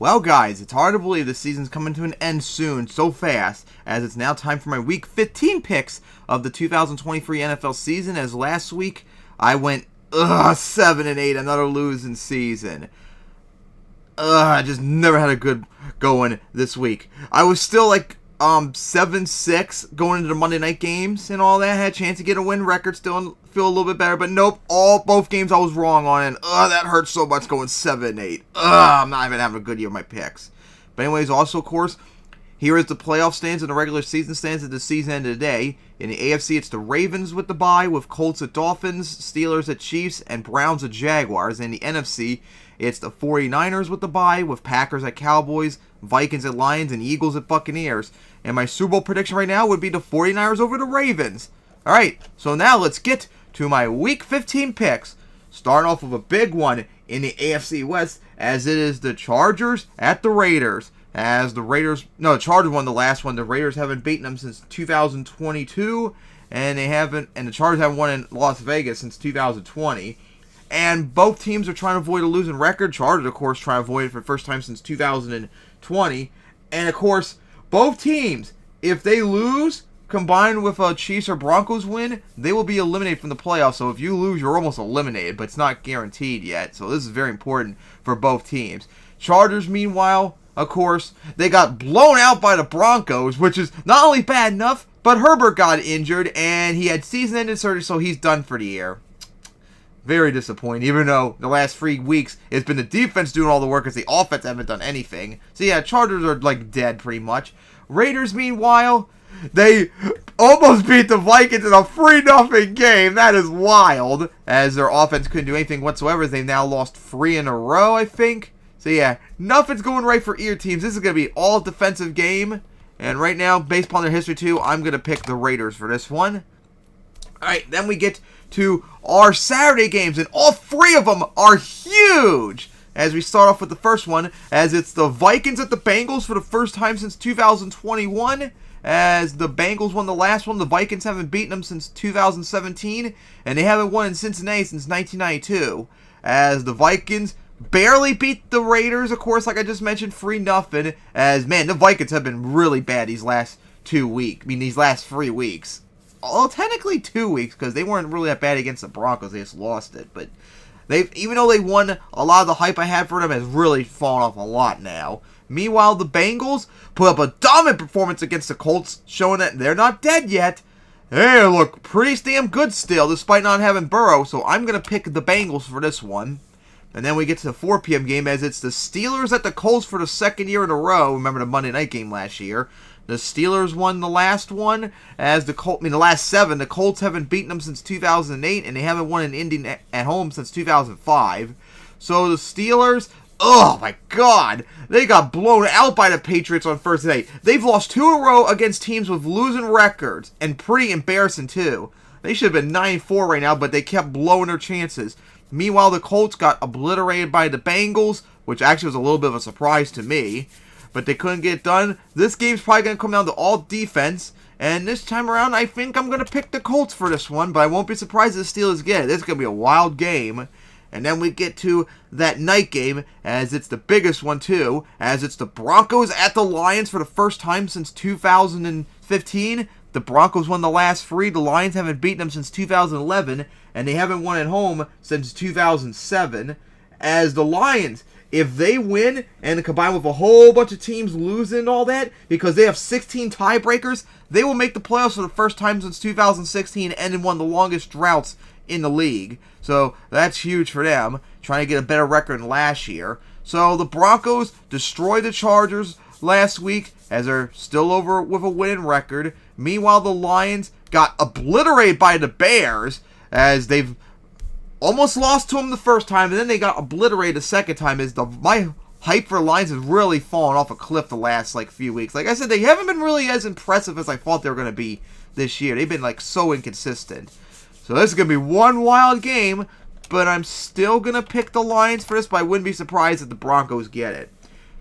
Well, guys, it's hard to believe the season's coming to an end soon, so fast, as it's now time for my Week 15 picks of the 2023 NFL season, as last week I went 7-8, another losing season. I just never had a good going this week. I was still like 7-6 going into the Monday night games and all that. I had a chance to get a win record still and feel a little bit better, but nope, both games I was wrong on, and that hurts so much going 7-8. I'm not even having a good year with my picks. But anyways, also of course, here is the playoff stands and the regular season stands at the season end of the day. In the AFC, it's the Ravens with the bye, with Colts at Dolphins, Steelers at Chiefs, and Browns at Jaguars. In the NFC, it's the 49ers with the bye, with Packers at Cowboys, Vikings at Lions, and Eagles at Buccaneers. And my Super Bowl prediction right now would be the 49ers over the Ravens. Alright, so now let's get to my Week 15 picks. Starting off with a big one in the AFC West, as it is the Chargers at the Raiders. As the Chargers won the last one. The Raiders haven't beaten them since 2022, and the Chargers haven't won in Las Vegas since 2020. And both teams are trying to avoid a losing record. Chargers, of course, trying to avoid it for the first time since 2020. And, of course, both teams, if they lose, combined with a Chiefs or Broncos win, they will be eliminated from the playoffs. So if you lose, you're almost eliminated, but it's not guaranteed yet. So this is very important for both teams. Chargers, meanwhile, of course, they got blown out by the Broncos, which is not only bad enough, but Herbert got injured, and he had season-ending surgery, so he's done for the year. Very disappointing, even though the last 3 weeks it's been the defense doing all the work, as the offense haven't done anything. So yeah, Chargers are like dead pretty much. Raiders, meanwhile, they almost beat the Vikings in a 3-0 game. That is wild, as their offense couldn't do anything whatsoever. They've now lost 3 in a row, I think. So yeah, nothing's going right for either teams. This is going to be all defensive game. And right now, based upon their history too, I'm going to pick the Raiders for this one. Alright, then we get to our Saturday games, and all 3 of them are huge. As we start off with the first one, as it's the Vikings at the Bengals for the first time since 2021. As the Bengals won the last one, the Vikings haven't beaten them since 2017, and they haven't won in Cincinnati since 1992. As the Vikings barely beat the Raiders, of course, like I just mentioned, 3-0. As, man, the Vikings have been really bad these last 2 weeks. I mean, these last 3 weeks. Well, technically 2 weeks, because they weren't really that bad against the Broncos. They just lost it. But even though they won, a lot of the hype I had for them has really fallen off a lot now. Meanwhile, the Bengals put up a dominant performance against the Colts, showing that they're not dead yet. They look pretty damn good still, despite not having Burrow. So I'm going to pick the Bengals for this one. And then we get to the 4 p.m. game, as it's the Steelers at the Colts for the second year in a row. Remember the Monday night game last year. The Steelers won the last one, as the last 7. The Colts haven't beaten them since 2008, and they haven't won in Indy at home since 2005. So the Steelers, oh my God, they got blown out by the Patriots on first day. They've lost 2 in a row against teams with losing records, and pretty embarrassing too. They should have been 9-4 right now, but they kept blowing their chances. Meanwhile, the Colts got obliterated by the Bengals, which actually was a little bit of a surprise to me. But they couldn't get it done. This game's probably going to come down to all defense. And this time around, I think I'm going to pick the Colts for this one. But I won't be surprised if the Steelers get it. This is going to be a wild game. And then we get to that night game, as it's the biggest one too. As it's the Broncos at the Lions for the first time since 2015. The Broncos won the last 3. The Lions haven't beaten them since 2011. And they haven't won at home since 2007. As the Lions, if they win and combine with a whole bunch of teams losing and all that, because they have 16 tiebreakers, they will make the playoffs for the first time since 2016 and in one of the longest droughts in the league. So that's huge for them, trying to get a better record than last year. So the Broncos destroyed the Chargers last week, as they're still over with a winning record. Meanwhile, the Lions got obliterated by the Bears, as they've almost lost to them the first time, and then they got obliterated the second time. My hype for Lions has really fallen off a cliff the last few weeks. Like I said, they haven't been really as impressive as I thought they were going to be this year. They've been so inconsistent. So this is going to be one wild game, but I'm still going to pick the Lions for this, but I wouldn't be surprised if the Broncos get it.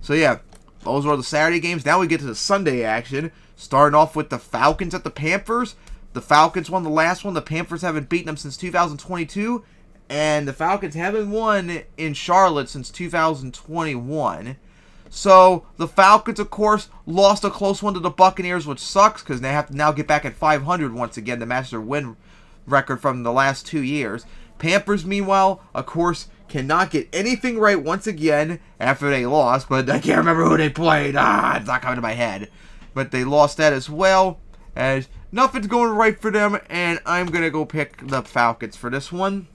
So yeah, those are the Saturday games. Now we get to the Sunday action, starting off with the Falcons at the Panthers. The Falcons won the last one. The Panthers haven't beaten them since 2022. And the Falcons haven't won in Charlotte since 2021. So the Falcons, of course, lost a close one to the Buccaneers, which sucks because they have to now get back at 500 once again to match their win record from the last 2 years. Panthers, meanwhile, of course, cannot get anything right once again after they lost, but I can't remember who they played. It's not coming to my head. But they lost that as well, as nothing's going right for them, and I'm going to go pick the Falcons for this one.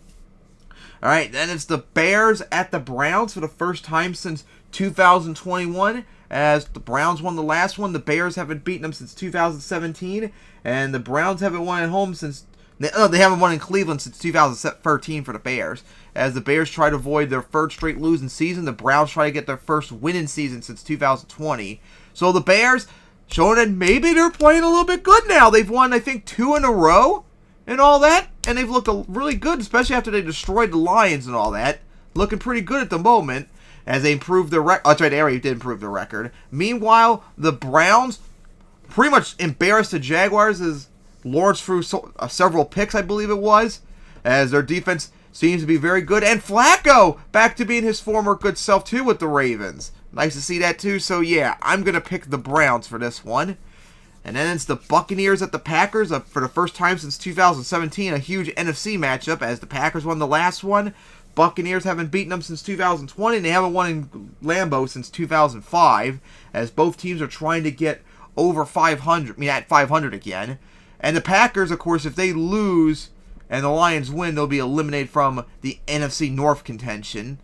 Alright, then it's the Bears at the Browns for the first time since 2021. As the Browns won the last one, the Bears haven't beaten them since 2017, and the Browns haven't won at home since... they haven't won in Cleveland since 2013 for the Bears. As the Bears try to avoid their third straight losing season, the Browns try to get their first winning season since 2020. So the Bears showing that maybe they're playing a little bit good now. They've won, I think, 2 in a row and all that, and they've looked really good, especially after they destroyed the Lions and all that. Looking pretty good at the moment as they improved their record. Oh, that's right, they already did improve their record. Meanwhile, the Browns pretty much embarrassed the Jaguars as Lawrence threw several picks, I believe it was, as their defense seems to be very good. And Flacco back to being his former good self, too, with the Ravens. Nice to see that, too. So, yeah, I'm going to pick the Browns for this one. And then it's the Buccaneers at the Packers for the first time since 2017, a huge NFC matchup as the Packers won the last one. Buccaneers haven't beaten them since 2020, and they haven't won in Lambeau since 2005, as both teams are trying to get over 500, at 500 again. And the Packers, of course, if they lose and the Lions win, they'll be eliminated from the NFC North contention.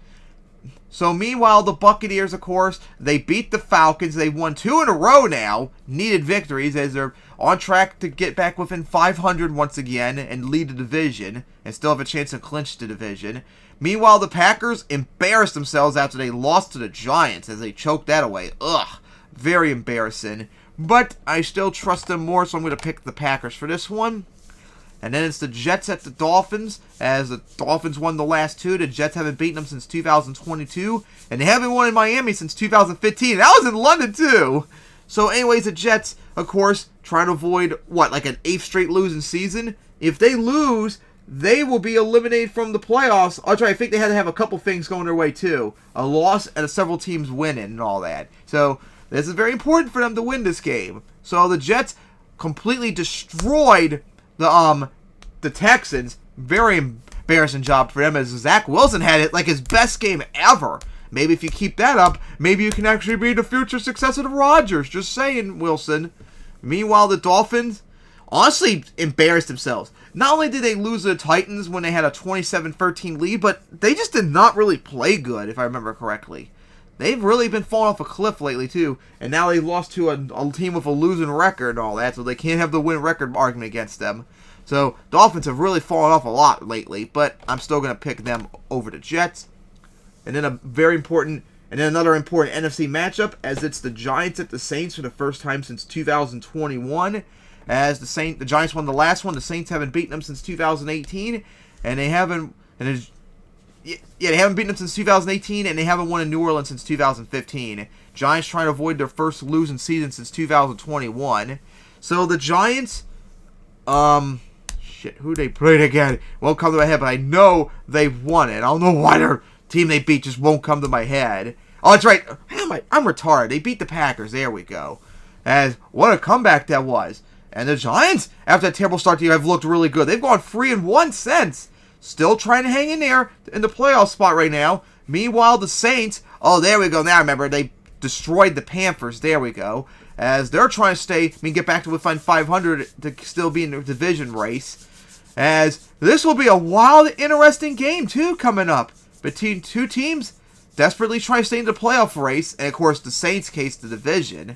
So meanwhile, the Buccaneers, of course, they beat the Falcons. They've won 2 in a row now, needed victories, as they're on track to get back within 500 once again and lead the division and still have a chance to clinch the division. Meanwhile, the Packers embarrassed themselves after they lost to the Giants as they choked that away. Ugh, very embarrassing. But I still trust them more, so I'm going to pick the Packers for this one. And then it's the Jets at the Dolphins, as the Dolphins won the last 2. The Jets haven't beaten them since 2022, and they haven't won in Miami since 2015. That was in London, too. So anyways, the Jets, of course, trying to avoid, like an 8th straight losing season. If they lose, they will be eliminated from the playoffs. I think they had to have a couple things going their way, too. A loss and several teams winning and all that. So this is very important for them to win this game. So the Jets completely destroyed the Texans. Very embarrassing job for them, as Zach Wilson had it like his best game ever. Maybe if you keep that up, maybe you can actually be the future successor to Rodgers. Just saying, Wilson. Meanwhile, the Dolphins honestly embarrassed themselves. Not only did they lose to the Titans when they had a 27-13 lead, but they just did not really play good, if I remember correctly. They've really been falling off a cliff lately, too. And now they lost to a team with a losing record and all that, so they can't have the win record argument against them. So, Dolphins have really fallen off a lot lately, but I'm still going to pick them over the Jets. And then another important NFC matchup, as it's the Giants at the Saints for the first time since 2021. As the Giants won the last one, the Saints haven't beaten them since 2018, and they haven't beaten them since 2018, and they haven't won in New Orleans since 2015. Giants trying to avoid their first losing season since 2021. So the Giants, who they played again? Won't come to my head, but I know they've won it. I don't know why their team they beat just won't come to my head. Oh, that's right. I'm retarded. They beat the Packers. There we go. As what a comeback that was. And the Giants, after that terrible start to the year, have looked really good. They've gone 3-1 since. Still trying to hang in there in the playoff spot right now. Meanwhile, the Saints, there we go. Now I remember, they destroyed the Panthers. There we go. As they're trying to get back to within 500 to still be in the division race. As this will be a wild, interesting game, too, coming up. Between two teams desperately trying to stay in the playoff race. And, of course, the Saints case the division.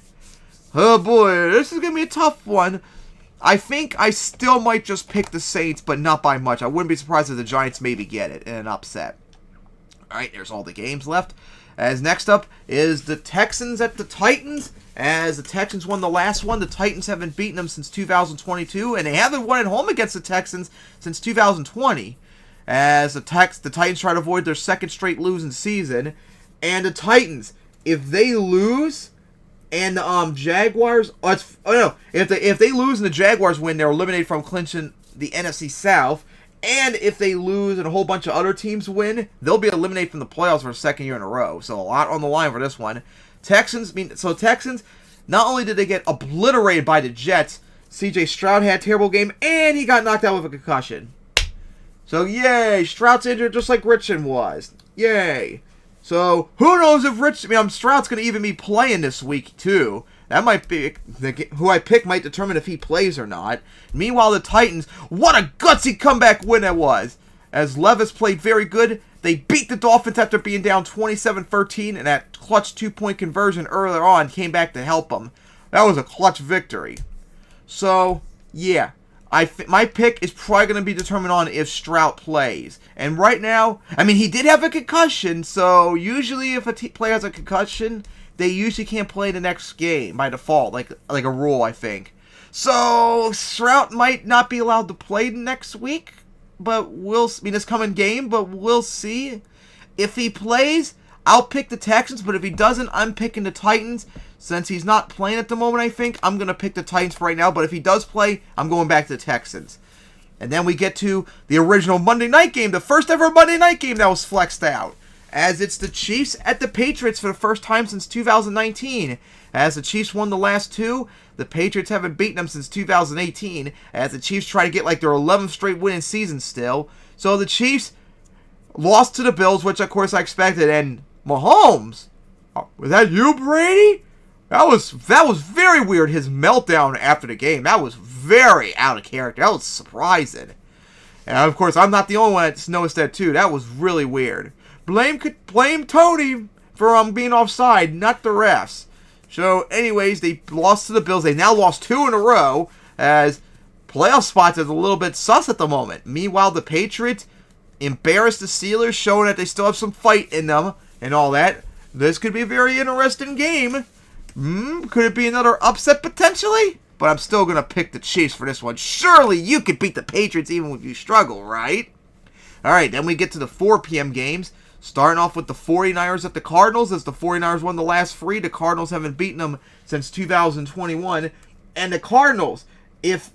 Oh, boy, this is going to be a tough one. I think I still might just pick the Saints, but not by much. I wouldn't be surprised if the Giants maybe get it in an upset. Alright, there's all the games left. As next up is the Texans at the Titans. As the Texans won the last one, the Titans haven't beaten them since 2022, and they haven't won at home against the Texans since 2020. As the Titans try to avoid their second straight losing season. And the Titans, if they lose, and the Jaguars, if they lose and the Jaguars win, they're eliminated from clinching the NFC South. And if they lose and a whole bunch of other teams win, they'll be eliminated from the playoffs for a second year in a row. So a lot on the line for this one. Texans, not only did they get obliterated by the Jets, CJ Stroud had a terrible game, and he got knocked out with a concussion. So yay, Stroud's injured just like Richard was. Yay. So who knows if Stroud's going to even be playing this week too. That might be who I pick might determine if he plays or not. Meanwhile, the Titans, what a gutsy comeback win that was. As Levis played very good, they beat the Dolphins after being down 27-13, and that clutch 2-point conversion earlier on came back to help them. That was a clutch victory. So, yeah, my pick is probably going to be determined on if Stroud plays. And right now, he did have a concussion, so usually if a player has a concussion, they usually can't play the next game by default, like a rule, I think. So, Stroud might not be allowed to play next week, but this coming game, but we'll see. If he plays, I'll pick the Texans, but if he doesn't, I'm picking the Titans. Since he's not playing at the moment, I think, I'm going to pick the Titans for right now, but if he does play, I'm going back to the Texans. And then we get to the original Monday night game, the first ever Monday night game that was flexed out. As it's the Chiefs at the Patriots for the first time since 2019. As the Chiefs won the last two, the Patriots haven't beaten them since 2018, as the Chiefs try to get their 11th straight winning season still. So the Chiefs lost to the Bills, which of course I expected, and Mahomes, was that you, Brady? That was very weird, his meltdown after the game. That was very out of character. That was surprising. And of course, I'm not the only one that's noticed that too. That was really weird. Blame Tony for being offside, not the refs. So, anyways, they lost to the Bills. They now lost 2 in a row, as playoff spots is a little bit sus at the moment. Meanwhile, the Patriots embarrassed the Steelers, showing that they still have some fight in them and all that. This could be a very interesting game. Could it be another upset potentially? But I'm still going to pick the Chiefs for this one. Surely you could beat the Patriots even if you struggle, right? Alright, then we get to the 4 p.m. games. Starting off with the 49ers at the Cardinals, as the 49ers won the last 3. The Cardinals haven't beaten them since 2021. And the Cardinals, if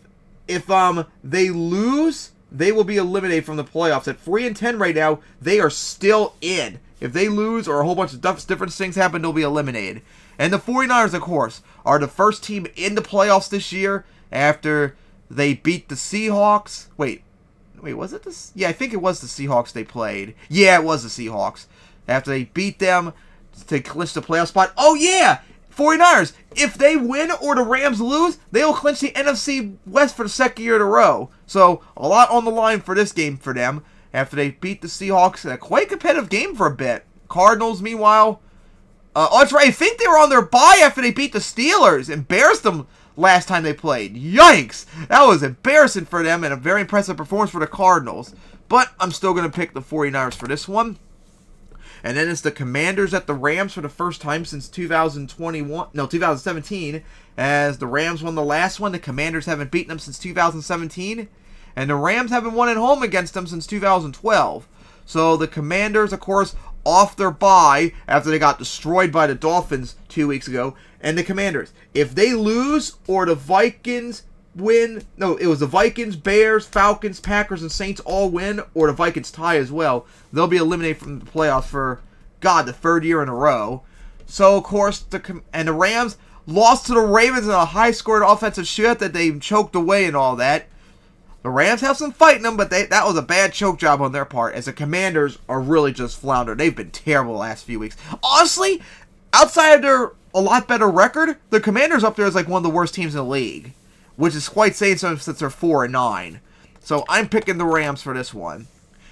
they lose, they will be eliminated from the playoffs. At 3-10 right now, they are still in. If they lose or a whole bunch of different things happen, they'll be eliminated. And the 49ers, of course, are the first team in the playoffs this year after they beat the Seahawks. Wait, was it this? Yeah, I think it was the Seahawks they played. Yeah, it was the Seahawks. After they beat them to clinch the playoff spot. Oh, yeah! 49ers, if they win or the Rams lose, they will clinch the NFC West for the second year in a row. So, a lot on the line for this game for them. After they beat the Seahawks in a quite competitive game for a bit. Cardinals, meanwhile... that's right, I think they were on their bye after they beat the Steelers. Embarrassed them last time they played. Yikes! That was embarrassing for them and a very impressive performance for the Cardinals. But I'm still going to pick the 49ers for this one. And then it's the Commanders at the Rams for the first time since 2017. As the Rams won the last one, the Commanders haven't beaten them since 2017. And the Rams haven't won at home against them since 2012. So the Commanders, of course, off their bye after they got destroyed by the Dolphins 2 weeks ago. And the Commanders, if they lose or the Vikings win, no, it was the Vikings, Bears, Falcons, Packers, and Saints all win, or the Vikings tie as well, they'll be eliminated from the playoffs for, the 3rd year in a row. So, of course, the Rams lost to the Ravens in a high-scored offensive shootout that they choked away and all that. The Rams have some fight in them, but that was a bad choke job on their part, as the Commanders are really just floundered. They've been terrible the last few weeks. Honestly, outside of their a lot better record, the Commanders up there is like one of the worst teams in the league, which is quite saying something since they're 4-9. So I'm picking the Rams for this one.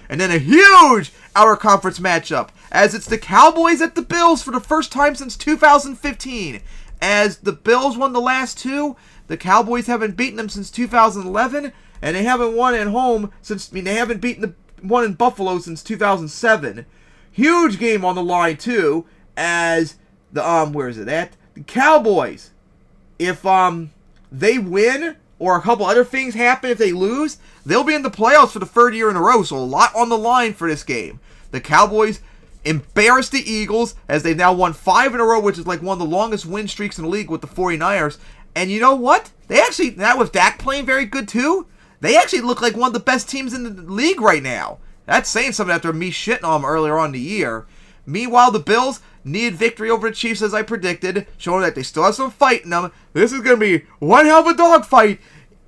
And then a huge out-of-conference matchup, as it's the Cowboys at the Bills for the first time since 2015. As the Bills won the last 2, the Cowboys haven't beaten them since 2011, and they haven't won at home since, they haven't beaten the one in Buffalo since 2007. Huge game on the line too, as the where is it at? The Cowboys, if they win or a couple other things happen, if they lose, they'll be in the playoffs for the 3rd year in a row. So a lot on the line for this game. The Cowboys embarrassed the Eagles as they've now won 5 in a row, which is like one of the longest win streaks in the league with the 49ers. And you know what? They actually, now with Dak playing very good too, They actually look like one of the best teams in the league right now. That's saying something after me shitting on them earlier on in the year. Meanwhile, the Bills needed victory over the Chiefs as I predicted, showing that they still have some fight in them. This is going to be one hell of a dogfight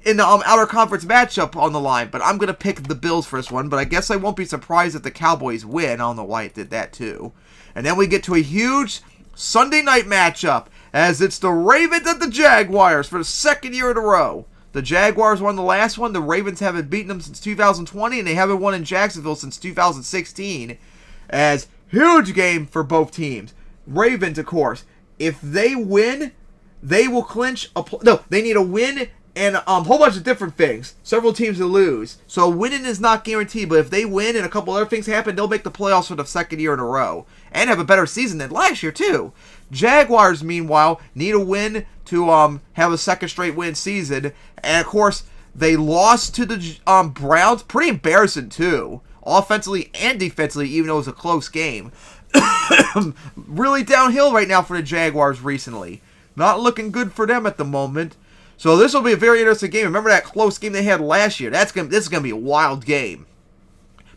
in the outer conference matchup on the line. But I'm going to pick the Bills for this one. But I guess I won't be surprised if the Cowboys win. I don't know why it did that too. And then we get to a huge Sunday night matchup as it's the Ravens at the Jaguars for the second year in a row. The Jaguars won the last one. The Ravens haven't beaten them since 2020, and they haven't won in Jacksonville since 2016. As huge game for both teams. Ravens, of course, if they win, they will clinch no, they need a win and a whole bunch of different things. Several teams will lose. So winning is not guaranteed, but if they win and a couple other things happen, they'll make the playoffs for the second year in a row. And have a better season than last year, too. Jaguars, meanwhile, need a win to have a second straight win season. And, of course, they lost to the Browns. Pretty embarrassing, too. Offensively and defensively, even though it was a close game. Really downhill right now for the Jaguars recently. Not looking good for them at the moment. So this will be a very interesting game. Remember that close game they had last year? This is going to be a wild game.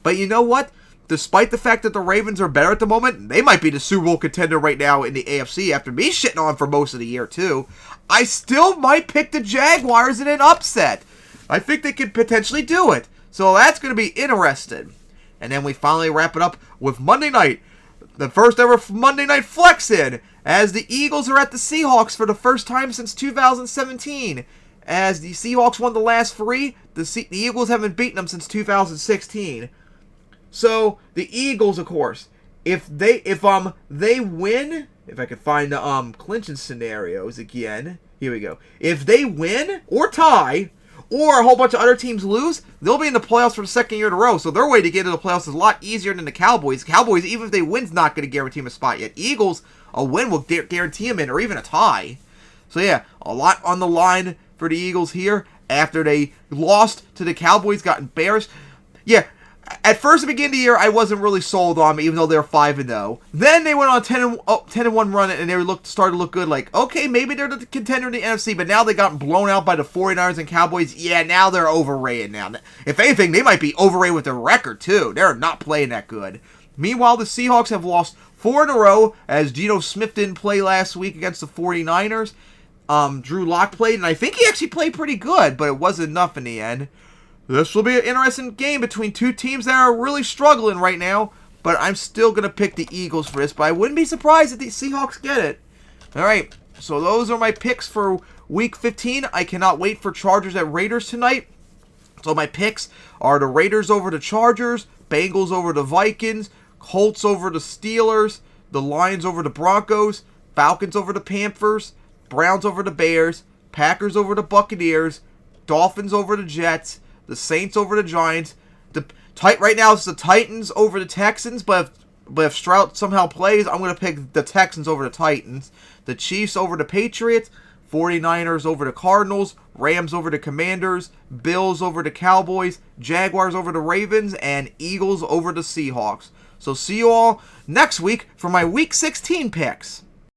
But you know what? Despite the fact that the Ravens are better at the moment, they might be the Super Bowl contender right now in the AFC after me shitting on for most of the year too. I still might pick the Jaguars in an upset. I think they could potentially do it. So that's going to be interesting. And then we finally wrap it up with Monday night. The first ever Monday Night Flex in, as the Eagles are at the Seahawks for the first time since 2017. As the Seahawks won the last three, the Eagles haven't beaten them since 2016. So the Eagles, of course, if they win, if I could find the clinching scenarios again, here we go. If they win or tie, or a whole bunch of other teams lose, they'll be in the playoffs for the second year in a row. So their way to get into the playoffs is a lot easier than the Cowboys. Cowboys, even if they win, is not going to guarantee them a spot yet. Eagles, a win will guarantee them in, or even a tie. So yeah, a lot on the line for the Eagles here after they lost to the Cowboys, got embarrassed. Yeah, at first, at the beginning of the year, I wasn't really sold on them, even though they were 5-0. Then they went on a 10-1 run, and they started to look good. Like, okay, maybe they're the contender in the NFC, but now they got blown out by the 49ers and Cowboys. Yeah, now they're overrated now. If anything, they might be overrated with their record, too. They're not playing that good. Meanwhile, the Seahawks have lost 4 in a row, as Geno Smith didn't play last week against the 49ers. Drew Lock played, and I think he actually played pretty good, but it wasn't enough in the end. This will be an interesting game between two teams that are really struggling right now, but I'm still going to pick the Eagles for this, but I wouldn't be surprised if the Seahawks get it. Alright, so those are my picks for Week 15. I cannot wait for Chargers at Raiders tonight. So my picks are the Raiders over the Chargers, Bengals over the Vikings, Colts over the Steelers, the Lions over the Broncos, Falcons over the Panthers, Browns over the Bears, Packers over the Buccaneers, Dolphins over the Jets, the Saints over the Giants. Right now it's the Titans over the Texans, but if Stroud somehow plays, I'm going to pick the Texans over the Titans. The Chiefs over the Patriots, 49ers over the Cardinals, Rams over the Commanders, Bills over the Cowboys, Jaguars over the Ravens, and Eagles over the Seahawks. So see you all next week for my Week 16 picks.